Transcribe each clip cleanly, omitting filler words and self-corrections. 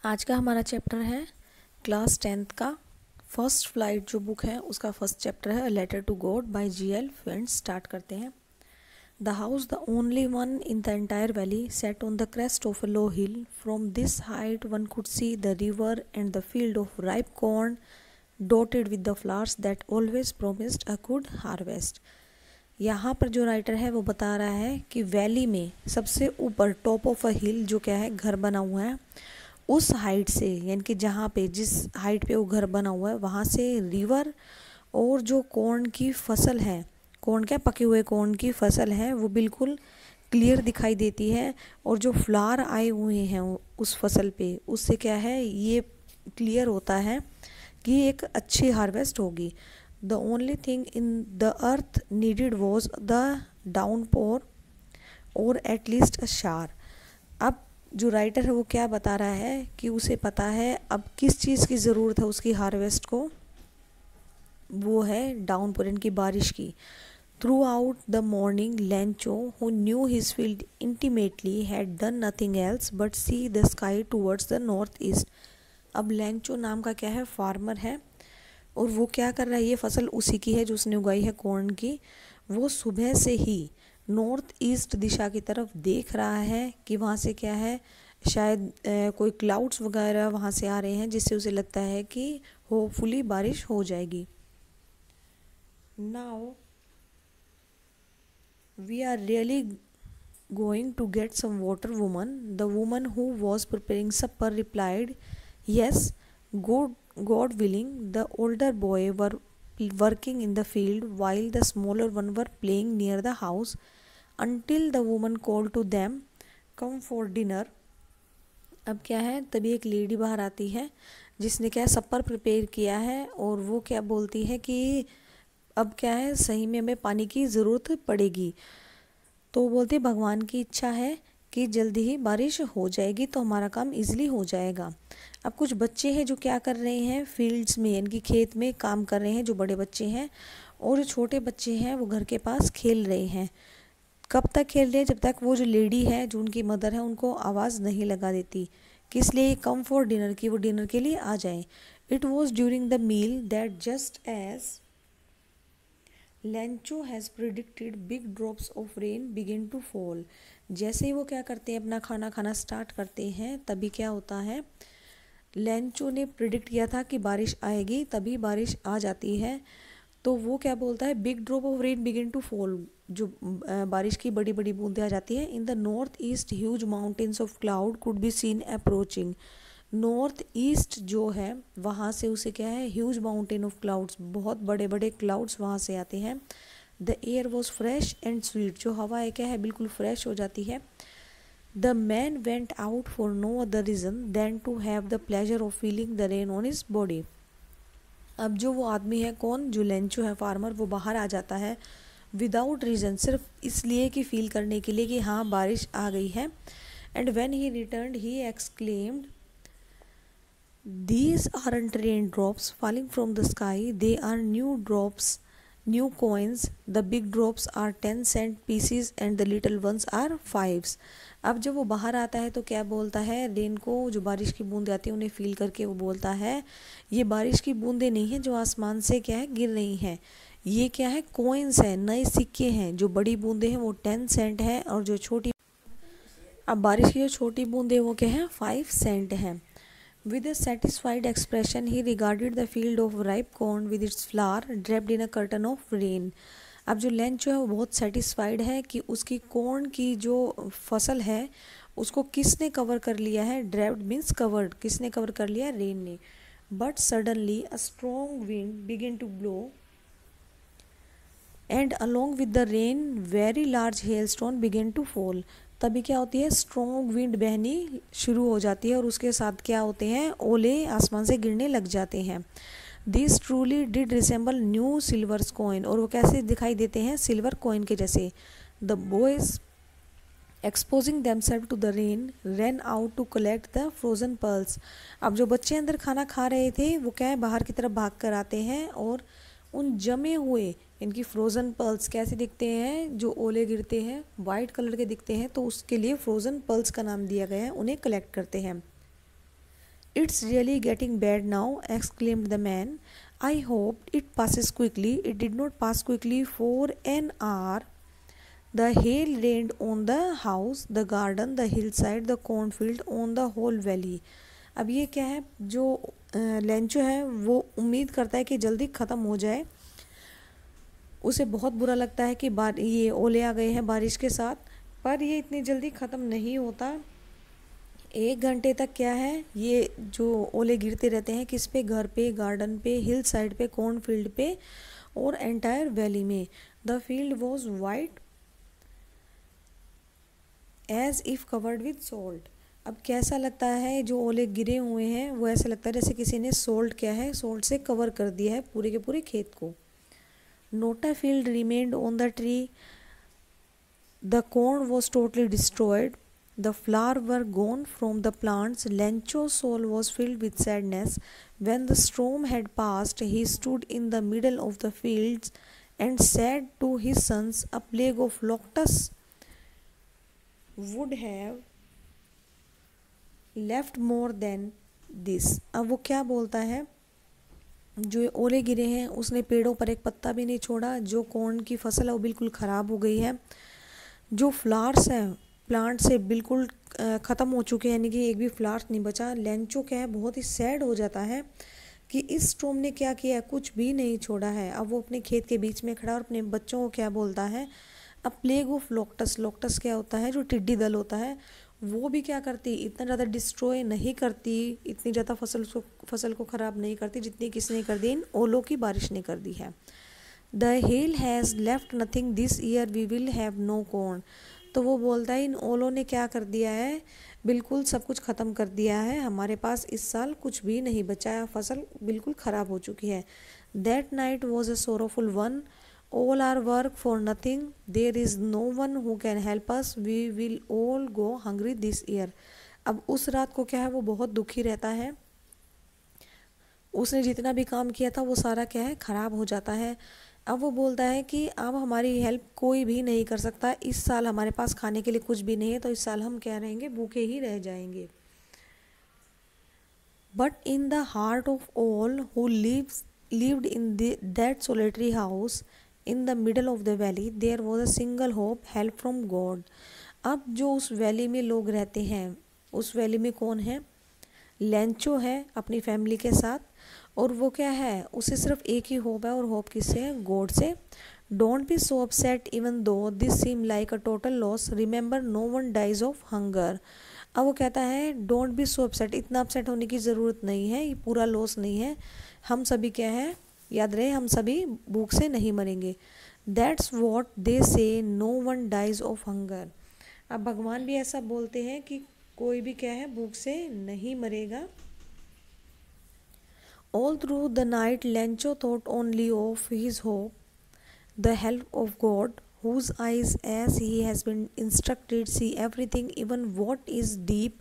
आज का हमारा चैप्टर है क्लास 10th का फर्स्ट फ्लाइट जो बुक है उसका फर्स्ट चैप्टर है letter to God by G L. Friends. Start करते हैं। The house the only one in the entire valley set on the crest of a low hill. From this height one could see the river and the field of ripe corn dotted with the flowers that always promised a good harvest. यहाँ पर जो writer है वो बता रहा है कि valley में सबसे ऊपर टॉप ऑफ अ हिल जो क्या है घर बना हुआ है, उस हाइट से यानी कि जहाँ पे जिस हाइट पे वो घर बना हुआ है वहाँ से रिवर और जो कॉर्न की फसल है, कॉर्न क्या पके हुए कॉर्न की फसल है वो बिल्कुल क्लियर दिखाई देती है। और जो फ्लावर आए हुए हैं उस फसल पे, उससे क्या है ये क्लियर होता है कि एक अच्छी हार्वेस्ट होगी। The only thing in the earth needed was the downpour और एट लीस्ट अ शार। अब जो राइटर है वो क्या बता रहा है कि उसे पता है अब किस चीज़ की ज़रूरत है उसकी हार्वेस्ट को, वो है डाउनपोर यानी कि बारिश की। Through out the morning Lencho who knew his field intimately had done nothing else but see the sky towards the north east. अब लेंचो नाम का क्या है फार्मर है और वो क्या कर रहा है, ये फसल उसी की है जो उसने उगाई है कॉर्न की। वो सुबह से ही नॉर्थ ईस्ट दिशा की तरफ देख रहा है कि वहाँ से क्या है, शायद कोई क्लाउड्स वगैरह वहाँ से आ रहे हैं जिससे उसे लगता है कि होपफुली बारिश हो जाएगी। Now we are really going to get some water woman. The woman who was preparing supper replied yes, God willing. The older boy were working in the field while the smaller one were playing near the house until the woman called to them, come for dinner. अब क्या है, तभी एक lady बाहर आती है जिसने क्या सपर प्रिपेयर किया है और वो क्या बोलती है कि अब क्या है सही में हमें पानी की ज़रूरत पड़ेगी। तो वो बोलती है भगवान की इच्छा है कि जल्दी ही बारिश हो जाएगी तो हमारा काम इजीली हो जाएगा। अब कुछ बच्चे हैं जो क्या कर रहे हैं, फील्ड्स में यानी कि खेत में काम कर रहे हैं, जो बड़े बच्चे हैं, और जो छोटे बच्चे हैं वो घर के पास खेल रहे हैं। कब तक खेल रहे हैं, जब तक वो जो लेडी है जो उनकी मदर है उनको आवाज़ नहीं लगा देती। किस लिए, कम फॉर डिनर की वो डिनर के लिए आ जाएं। It was during the meal that just as Lencho has predicted big drops of rain begin to fall. जैसे ही वो क्या करते हैं अपना खाना खाना स्टार्ट करते हैं तभी क्या होता है, लेंचो ने प्रिडिक्ट किया था कि बारिश आएगी, तभी बारिश आ जाती है। तो वो क्या बोलता है, big drop of rain begin to fall, जो बारिश की बड़ी बड़ी बूंदें आ जाती हैं। In the north east huge mountains of cloud could be seen approaching. North east जो है वहाँ से उसे क्या है, ह्यूज माउंटेन ऑफ क्लाउड्स, बहुत बड़े बड़े क्लाउड्स वहाँ से आते हैं। The air was fresh and sweet, जो हवा है क्या है बिल्कुल फ्रेश हो जाती है। The man went out for no other reason than to have the pleasure of feeling the rain on his body. अब जो वो आदमी है, कौन, जो लेंचो है फार्मर, वो बाहर आ जाता है विदाउट रीज़न, सिर्फ इसलिए कि फील करने के लिए कि हाँ बारिश आ गई है। And when he returned he exclaimed, these aren't rain drops falling from the sky, they are new drops, new coins. The big drops are 10-cent pieces and the little ones are fives. अब जब वो बाहर आता है तो क्या बोलता है, रेन को, जो बारिश की बूंदें आती हैं उन्हें फील करके वो बोलता है ये बारिश की बूंदें नहीं हैं जो आसमान से क्या है गिर रही हैं, ये क्या है कॉइन्स हैं, नए सिक्के हैं। जो बड़ी बूंदें हैं वो 10 सेंट है और जो छोटी, अब बारिश की जो छोटी बूंदें वो क्या है 5 सेंट हैं। With a satisfied expression, he regarded the field of ripe corn with its flower draped in a curtain of rain. अब जो लेंचो है वो बहुत सेटिस्फाइड है कि उसकी कॉर्न की जो फसल है उसको किसने कवर कर लिया है, ड्रेप्ड मीन्स कवर्ड, किसने कवर कर लिया है, रेन ने। But suddenly a strong wind begin to blow and along with the rain very large hailstone begin to fall. तभी क्या होती है, स्ट्रॉन्ग विंड बहनी शुरू हो जाती है और उसके साथ क्या होते हैं, ओले आसमान से गिरने लग जाते हैं। This truly did resemble new silvers coin, और वो कैसे दिखाई देते हैं, सिल्वर कॉइन के जैसे। The boys exposing themselves to the rain run out to collect the frozen pearls. अब जो बच्चे अंदर खाना खा रहे थे वो क्या है बाहर की तरफ भाग कर आते हैं और उन जमे हुए इनकी फ्रोज़न पर्ल्स कैसे दिखते हैं, जो ओले गिरते हैं वाइट कलर के दिखते हैं तो उसके लिए फ्रोज़न पर्ल्स का नाम दिया गया है, उन्हें कलेक्ट करते हैं। It's really getting bad now, exclaimed the man. I hoped it passes quickly. It did not pass quickly for an hour. The hail rained on the house, the garden, the hillside, the cornfield, on the whole valley. अब ये क्या है, जो Lencho है वो उम्मीद करता है कि जल्दी ख़त्म हो जाए। उसे बहुत बुरा लगता है कि ये ओले आ गए हैं बारिश के साथ, पर ये इतनी जल्दी ख़त्म नहीं होता। 1 घंटे तक क्या है, ये जो ओले गिरते रहते हैं किस पे, घर पे, गार्डन पे, हिल साइड पे, कॉर्नफील्ड पे और एंटायर वैली में। The field was white as if covered with salt. अब कैसा लगता है, जो ओले गिरे हुए हैं वो ऐसा लगता है जैसे किसी ने सोल्ट क्या है, सोल्ट से कवर कर दिया है पूरे के पूरे खेत को। Not a field remained on the tree. The corn was totally destroyed. The flowers were gone from the plants. Lencho's soul was filled with sadness. When the storm had passed, he stood in the middle of the fields and said to his sons, a plague of locusts would have left more than this. अब वो क्या बोलता है, जो ओले गिरे हैं उसने पेड़ों पर एक पत्ता भी नहीं छोड़ा। जो कॉर्न की फसल है वो बिल्कुल ख़राब हो गई है। जो फ्लावर्स हैं प्लांट से बिल्कुल ख़त्म हो चुके हैं, यानी कि एक भी फ्लावर्स नहीं बचा। लेंचो क्या है, बहुत ही सैड हो जाता है कि इस स्टॉर्म ने क्या किया है, कुछ भी नहीं छोड़ा है। अब वो अपने खेत के बीच में खड़ा और अपने बच्चों को क्या बोलता है, अ प्लेग ऑफ लोकटस। लोकटस क्या होता है, जो टिड्डी दल होता है। वो भी क्या करती, इतना ज़्यादा डिस्ट्रॉय नहीं करती, इतनी ज़्यादा फसल को ख़राब नहीं करती जितनी किसने कर दी, इन ओलों की बारिश ने कर दी है। The hail has left nothing this year, we will have no corn. तो वो बोलता है इन ओलों ने क्या कर दिया है, बिल्कुल सब कुछ ख़त्म कर दिया है, हमारे पास इस साल कुछ भी नहीं बचा है, फसल बिल्कुल ख़राब हो चुकी है। That night was a sorrowful one, all our work for nothing, there is no one who can help us, we will all go hungry this year। अब उस रात को क्या है, वो बहुत दुखी रहता है। उसने जितना भी काम किया था वो सारा क्या है, ख़राब हो जाता है। अब वो बोलता है कि अब हमारी हेल्प कोई भी नहीं कर सकता, इस साल हमारे पास खाने के लिए कुछ भी नहीं है, तो इस साल हम क्या रहेंगे, भूखे ही रह जाएंगे। But in the heart of all who lived in that solitary house in the middle of the valley, there was a single hope, help from God। अब जो उस वैली में लोग रहते हैं, उस वैली में कौन है, लेंचो है अपनी फैमिली के साथ, और वो क्या है, उसे सिर्फ एक ही होप है, और होप किससे है, गॉड से। Don't be so upset even though this seem like a total loss, remember no one dies of hunger. अब वो कहता है डोंट बी सो अपसेट, इतना अपसेट होने की ज़रूरत नहीं है, ये पूरा लॉस नहीं है, हम सभी क्या है, याद रहे हम सभी भूख से नहीं मरेंगे। That's what they say, no one dies of hunger. अब भगवान भी ऐसा बोलते हैं कि कोई भी क्या है, भूख से नहीं मरेगा। All through the night Lencho thought only of his hope, the help of God, whose eyes as he has been instructed see everything, even what is deep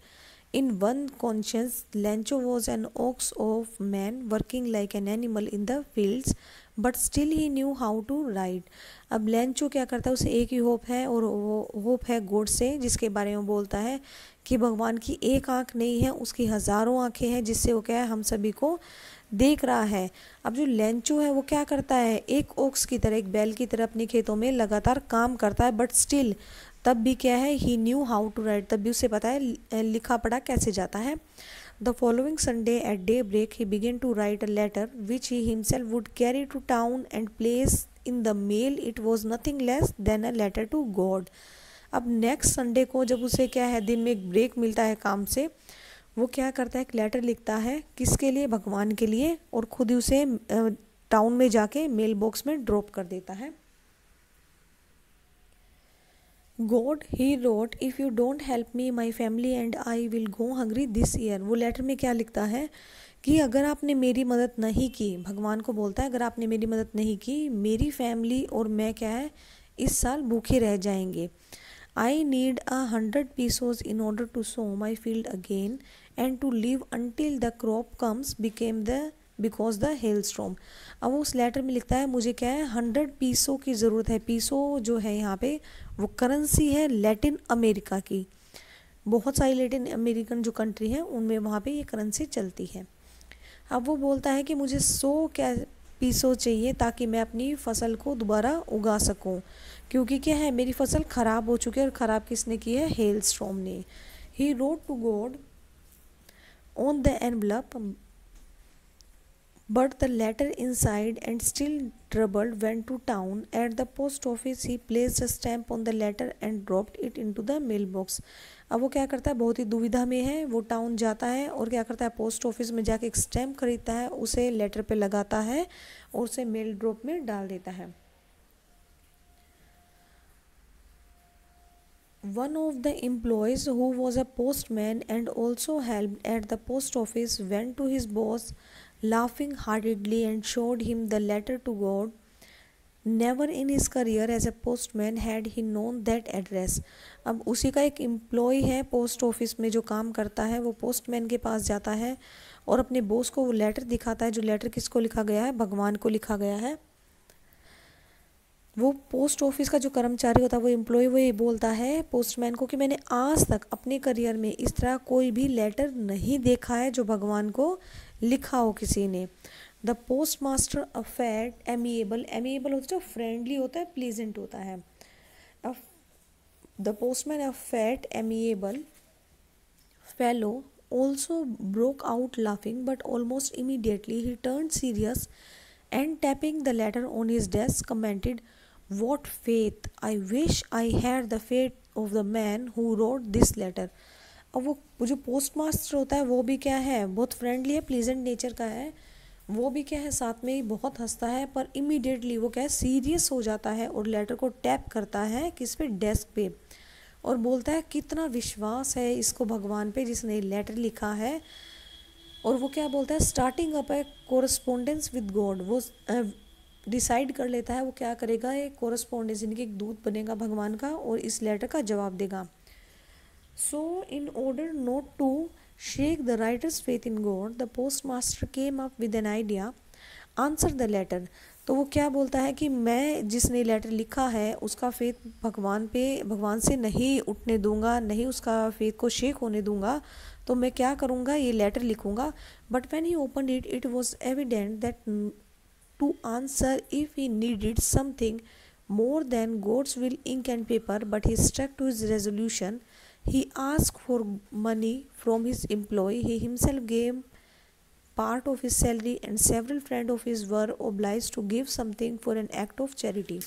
in one conscience। Lencho was an ox of man, working like an animal in the fields, but still he knew how to ride। अब Lencho क्या करता है, उसे एक ही hope है, और वो hope है गॉड से, जिसके बारे में बोलता है कि भगवान की एक आँख नहीं है, उसकी हज़ारों आँखें हैं, जिससे वो क्या है, हम सभी को देख रहा है। अब जो लेंचो है वो क्या करता है, एक ओक्स की तरह, एक बैल की तरह अपने खेतों में लगातार काम करता है, बट स्टिल तब भी क्या है, ही न्यू हाउ टू राइट, तब भी उसे पता है लिखा पढ़ा कैसे जाता है। The following Sunday at daybreak he began to write a letter which he himself would carry to town and place in the mail. It was nothing less than a letter to God. अब next Sunday को जब उसे क्या है, दिन में एक break मिलता है काम से, वो क्या करता है, एक लेटर लिखता है, किसके लिए, भगवान के लिए, और खुद ही उसे टाउन में जाके मेल बॉक्स में ड्रॉप कर देता है। God he wrote, if you don't help me my family and I will go hungry this year. वो लेटर में क्या लिखता है कि अगर आपने मेरी मदद नहीं की, भगवान को बोलता है अगर आपने मेरी मदद नहीं की, मेरी फैमिली और मैं क्या है, इस साल भूखे रह जाएंगे। I need 100 pesos in order to sow my field again and to live until the crop comes because the hailstorm। अब उस लेटर में लिखता है मुझे क्या है, 100 पीसो की ज़रूरत है। पीसो जो है यहाँ पे वो करेंसी है लैटिन अमेरिका की। बहुत सारी लैटिन अमेरिकन जो कंट्री हैं उनमें वहाँ पे ये करेंसी चलती है। अब वो बोलता है कि मुझे 100 पीसो चाहिए ताकि मैं अपनी फसल को दोबारा उगा सकूं, क्योंकि क्या है, मेरी फसल ख़राब हो चुकी है। और ख़राब किसने की है? हेलस्टॉर्म ने। He wrote to God on the envelope but the letter inside and still troubled went to town. At the post office he placed a stamp on the letter and dropped it into the mailbox. अब वो क्या करता है, बहुत ही दुविधा में है, वो टाउन जाता है और क्या करता है, पोस्ट ऑफिस में जाके एक स्टैम्प खरीदता है, उसे लेटर पे लगाता है और उसे मेल ड्रॉप में डाल देता है। One of the employees, who was a postman and also helped at the post office, went to his boss laughing heartedly and showed him the letter to God. Never in his career as a postman had he known that address. अब उसी का एक employ है post office में जो काम करता है, वो पोस्टमैन के पास जाता है और अपने बॉस को वो लेटर दिखाता है, जो लेटर किसको लिखा गया है? भगवान को लिखा गया है। वो पोस्ट ऑफिस का जो कर्मचारी होता है, वो एम्प्लॉय, वो ये बोलता है पोस्टमैन को कि मैंने आज तक अपने करियर में इस तरह कोई भी लेटर नहीं देखा है जो भगवान को लिखा हो किसी ने। The post master afeared amiable, amiable होता है जो फ्रेंडली होता है, प्लीजेंट होता है। The postman afeared amiable fellow also broke out laughing but almost immediately he turn serious and tapping the letter on his desk commented, what faith, I wish I had the faith of the man who wrote this letter. अब वो जो post master होता है वो भी क्या है, बहुत फ्रेंडली है, प्लीजेंट नेचर का है, वो भी क्या है, साथ में ही बहुत हंसता है, पर इमीडिएटली वो क्या है, सीरियस हो जाता है और लेटर को टैप करता है किस पे? डेस्क पे, और बोलता है कितना विश्वास है इसको भगवान पे जिसने लेटर लिखा है। और वो क्या बोलता है, starting up A correspondence with God, वो डिसाइड कर लेता है वो क्या करेगा, एक कोरस्पोंडेंस यानी कि एक दूत बनेगा भगवान का और इस लेटर का जवाब देगा। So in order not to shake the writer's faith in God the post master came up with an idea, answer the letter. तो वो क्या बोलता है कि मैं जिसने लेटर लिखा है उसका फेथ भगवान से नहीं उठने दूंगा, नहीं उसका फेथ को शेक होने दूंगा, तो मैं क्या करूँगा, ये लेटर लिखूँगा। But when he opened it, it was evident that to answer if he needed something more than God's will ink and paper, but he stuck to his resolution. He asked for money from his employ, he himself gave part of his salary and several friends of his were obliged to give something for an act of charity.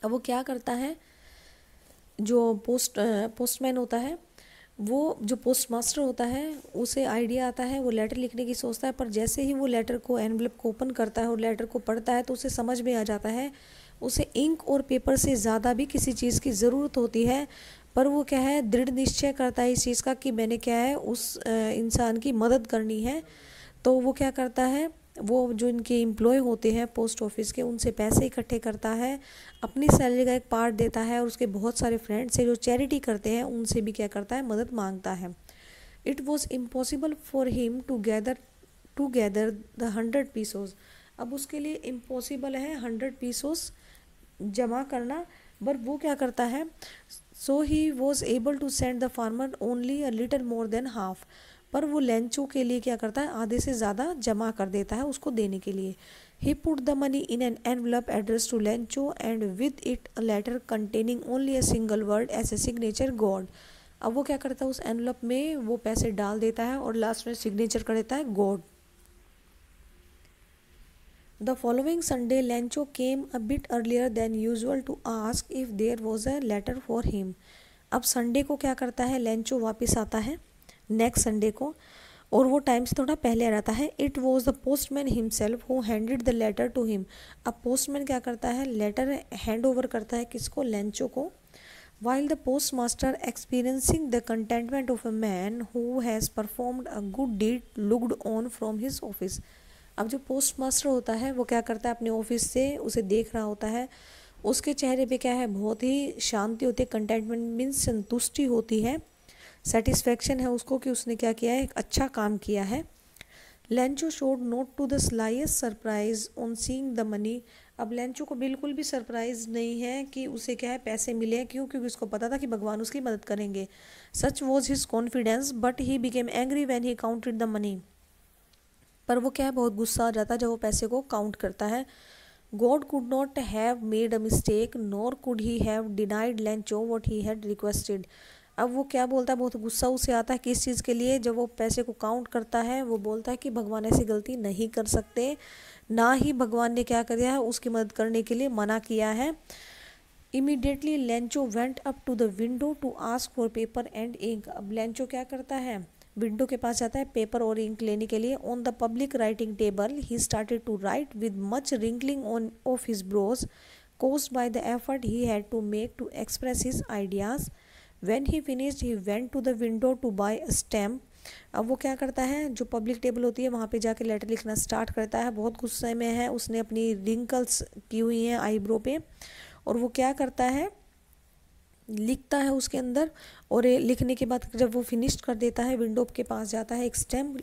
अब वो क्या करता है, जो postman होता है, वो जो पोस्ट मास्टर होता है उसे आइडिया आता है, वो लेटर लिखने की सोचता है, पर जैसे ही वो लेटर को एनवलप को ओपन करता है और लेटर को पढ़ता है तो उसे समझ में आ जाता है उसे इंक और पेपर से ज़्यादा भी किसी चीज़ की ज़रूरत होती है। पर वो क्या है, दृढ़ निश्चय करता है इस चीज़ का कि मैंने क्या है उस इंसान की मदद करनी है। तो वो क्या करता है, वो जो इनके एम्प्लॉय होते हैं पोस्ट ऑफिस के, उनसे पैसे इकट्ठे करता है, अपनी सैलरी का एक पार्ट देता है और उसके बहुत सारे फ्रेंड्स से जो चैरिटी करते हैं उनसे भी क्या करता है, मदद मांगता है। It was impossible for him to gather the 100 pesos. अब उसके लिए इम्पॉसिबल है 100 पीसोस जमा करना, पर वो क्या करता है, so he was able to send the farmer only a little more than half, पर वो लेंचो के लिए क्या करता है, आधे से ज़्यादा जमा कर देता है उसको देने के लिए। He put the money in an envelope address to Lencho and with it a letter containing only a single word as a signature God. अब वो क्या करता है, उस एनवलप में वो पैसे डाल देता है और लास्ट में सिग्नेचर कर देता है God. The following Sunday Lencho came a bit earlier than usual to ask if there was a letter for him. अब संडे को क्या करता है, लेंचो वापस आता है नेक्स्ट संडे को, और वो टाइम से थोड़ा पहले आ जाता है। It was the postman himself who handed the letter to him. अब पोस्टमैन क्या करता है, लेटर हैंड ओवर करता है किसको, लेंचो को। While the post master experiencing the contentment of a man who has performed a good deed looked on from his office. अब जो पोस्ट मास्टर होता है वो क्या करता है, अपने ऑफिस से उसे देख रहा होता है, उसके चेहरे पे क्या है, बहुत ही शांति होती है, कंटेंटमेंट मीन्स संतुष्टि होती है, सेटिस्फैक्शन है उसको कि उसने क्या किया है, एक अच्छा काम किया है। Lencho showed not to the slightest surprise on seeing the money अब लेंचो को बिल्कुल भी सरप्राइज नहीं है कि उसे क्या है पैसे मिले हैं, क्यों? क्योंकि उसको पता था कि भगवान उसकी मदद करेंगे। सच was his confidence but he became angry when he counted the money. पर वो क्या है बहुत गुस्सा आ जाता है जब वो पैसे को काउंट करता है। God could not have made a mistake nor could he have denied Lencho what he had requested. अब वो क्या बोलता है, बहुत गुस्सा उसे आता है किस चीज़ के लिए, जब वो पैसे को काउंट करता है वो बोलता है कि भगवान ऐसी गलती नहीं कर सकते, ना ही भगवान ने क्या किया है उसकी मदद करने के लिए मना किया है। Immediately Lencho went up to the window to ask for paper and ink. अब लेंचो क्या करता है, विंडो के पास जाता है पेपर और इंक लेने के लिए। On the public writing table he started to write with much wrinkling on off his brows caused by the effort he had to make to express his ideas. When he finished, he went to the window to buy a stamp. अब वो क्या करता है, जो public table होती है वहाँ पे जाके लेटर लिखना स्टार्ट करता है। बहुत गुस्से में है, उसने अपनी रिंकल्स की हुई हैं आईब्रो पे, और वो क्या करता है लिखता है उसके अंदर। और लिखने के बाद जब वो फिनिश कर देता है विंडो के पास जाता है, एक स्टैम्प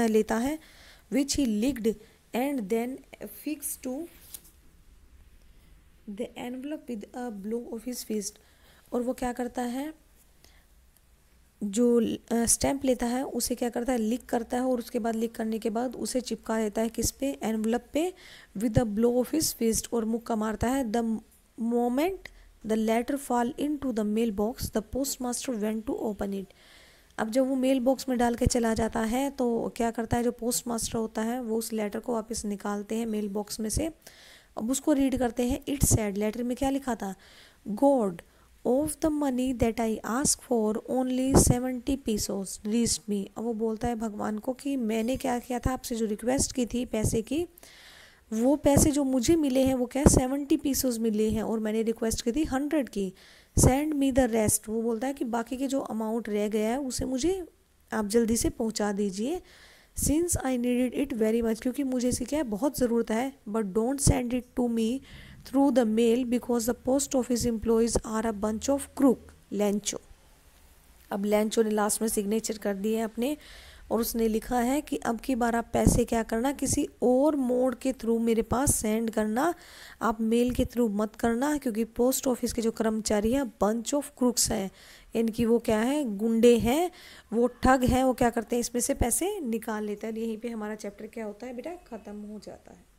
लेता है which he licked and then fix to the envelope with a blow of his fist. और वो क्या करता है, जो स्टैम्प लेता है उसे क्या करता है लिक करता है, और उसके बाद लिक करने के बाद उसे चिपका देता है किस पे, एनवलप पे, with a blow of his fist, और मुक्का मारता है। The moment the letter fall into the mailbox the post master went to open it. अब जब वो मेल बॉक्स में डाल के चला जाता है तो क्या करता है, जो पोस्ट मास्टर होता है वो उस लेटर को वापस निकालते हैं मेल बॉक्स में से। अब उसको रीड करते हैं। इट सेड, लेटर में क्या लिखा था, God of the money that I ask for only 70 pesos reached me. अब वो बोलता है भगवान को कि मैंने क्या किया था, आपसे जो रिक्वेस्ट की थी पैसे की, वो पैसे जो मुझे मिले हैं वो क्या 70 pesos मिले हैं, और मैंने रिक्वेस्ट की थी 100 की। सेंड मी द रेस्ट, वो बोलता है कि बाकी के जो अमाउंट रह गया है उसे मुझे आप जल्दी से पहुंचा दीजिए। Since I needed it very much, क्योंकि मुझे इसी क्या है बहुत ज़रूरत है। But don't send it to me through the mail because the post office employees are a bunch of crook Lencho. अब लेंचो ने लास्ट में सिग्नेचर कर दिए अपने, और उसने लिखा है कि अब की बार आप पैसे क्या करना, किसी और मोड के थ्रू मेरे पास सेंड करना, आप मेल के थ्रू मत करना, क्योंकि पोस्ट ऑफिस के जो कर्मचारी हैं बंच ऑफ क्रूक्स हैं, इनकी वो क्या है गुंडे हैं, वो ठग हैं, वो क्या करते हैं इसमें से पैसे निकाल लेते हैं। यहीं पे हमारा चैप्टर क्या होता है बेटा ख़त्म हो जाता है।